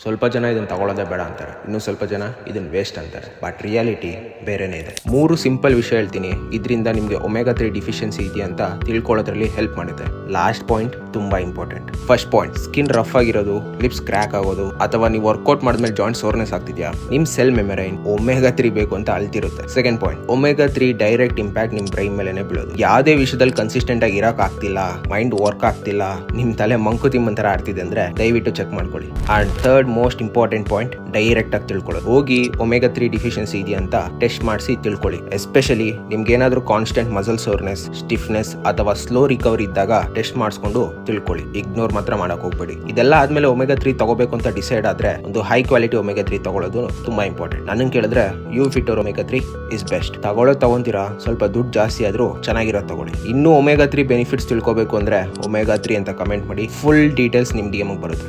ಸ್ವಲ್ಪ ಜನ ಇದನ್ನು ತಗೊಳ್ಳೋದೇ ಬೇಡ ಅಂತಾರೆ, ಇನ್ನೂ ಸ್ವಲ್ಪ ಜನ ಇದನ್ನು ವೇಸ್ಟ್ ಅಂತಾರೆ. ಬಟ್ ರಿಯಾಲಿಟಿ ಬೇರೆನೇ ಇದೆ. 3 ಸಿಂಪಲ್ ವಿಷಯ ಹೇಳ್ತೀನಿ, ಇದರಿಂದ ನಿಮಗೆ ಒಮೆಗಾ 3 ಡಿಫಿಷಿಯನ್ಸಿ ಇದೆಯಾ ಅಂತ ತಿಳ್ಕೊಳ್ಳೋದ್ರಲ್ಲಿ ಹೆಲ್ಪ್ ಮಾಡುತ್ತೆ. ಲಾಸ್ಟ್ ಪಾಯಿಂಟ್ ತುಂಬಾ important. First point, skin rough ಆಗಿರೋದು, ಲಿಪ್ಸ್ ಕ್ರ್ಯಾಕ್ ಆಗೋದು, ಅಥವಾ ನೀವು ವರ್ಕೌಟ್ ಮಾಡಿದ್ಮೇಲೆ ಜಾಯಿಂಟ್ ಸೋರ್ನೆಸ್ ಆಗ್ತಿದ್ಯಾ, ನಿಮ್ ಸೆಲ್ ಮೆಮರೈನ್ ಒಮೆಗಾ 3 ಬೇಕು ಅಂತ ಅಳ್ತಿರುತ್ತೆ. Second point, omega 3 direct impact ನಿಮ್ ಬ್ರೈನ್ ಮೇಲೆನೆ ಬೀಳೋದು. ಯಾವುದೇ ವಿಷಯದಲ್ಲಿ ಕನ್ಸಿಸ್ಟೆಂಟ್ ಆಗಿ ಇರಕ್ ಆಗ್ತಿಲ್ಲ, ಮೈಂಡ್ ವರ್ಕ್ ಆಗ್ತಿಲ್ಲ, ನಿಮ್ ತಲೆ ಮಂಕುತಿಮ್ಮನ್ ತರ ಆಡ್ತಿದೆ ಅಂದ್ರೆ ದಯವಿಟ್ಟು ಚೆಕ್ ಮಾಡ್ಕೊಳ್ಳಿ. And third most important point, direct ಆಗಿ ತಿಳ್ಕೊಳ್ಳೋದು. ಹೋಗಿ ಒಮೆಗಾ 3 ಡಿಫಿಷಿಯನ್ಸಿ ಇದೆಯಾ ಅಂತ ಟೆಸ್ಟ್ ಮಾಡಿಸಿ ತಿಳ್ಕೊಳ್ಳಿ. ಎಸ್ಪೆಷಲಿ ನಿಮ್ಗೆ ಏನಾದ್ರೂ ಕಾನ್ಸ್ಟೆಂಟ್ ಮಸಲ್ ಸೋರ್ನೆಸ್, ಸ್ಟಿಫ್ನೆಸ್ ಅಥವಾ ಸ್ಲೋ ರಿಕವರಿ ಇದ್ದಾಗ ಟೆಸ್ಟ್ ಮಾಡಿಸ್ಕೊಂಡು ತಿಳ್ಕೊಳ್ಳಿ. ಇಗ್ನೋರ್ ಮಾತ್ರ ಮಾಡಕ್ ಹೋಗ್ಬೇಡಿ. ಇದೆಲ್ಲ ಆದ್ಮೇಲೆ ಒಮೆಗಾ 3 ತಗೋಬೇಕು ಅಂತ ಡಿಸೈಡ್ ಆದ್ರೆ ಒಂದು ಹೈ ಕ್ವಾಲಿಟಿ ಒಮೆಗಾ 3 ತಗೊಳ್ಳೋದು ತುಂಬಾ ಇಂಪಾರ್ಟೆಂಟ್. ನನಗೆ ಕೇಳಿದ್ರೆ you fit omega 3 is best. ತಗೊಂತೀರಾ, ಸ್ವಲ್ಪ ದುಡ್ಡು ಜಾಸ್ತಿ ಆದ್ರೂ ಚೆನ್ನಾಗಿರೋ ತಗೊಳ್ಳಿ. ಇನ್ನೂ ಒಮೆಗಾ 3 ಬೆನಿಫಿಟ್ಸ್ ತಿಳ್ಕೋಬೇಕು ಅಂದ್ರೆ ಒಮೆಗಾ 3 ಅಂತ ಕಮೆಂಟ್ ಮಾಡಿ, ಫುಲ್ ಡೀಟೇಲ್ಸ್ ನಿಮ್ DM ಬರುತ್ತೆ.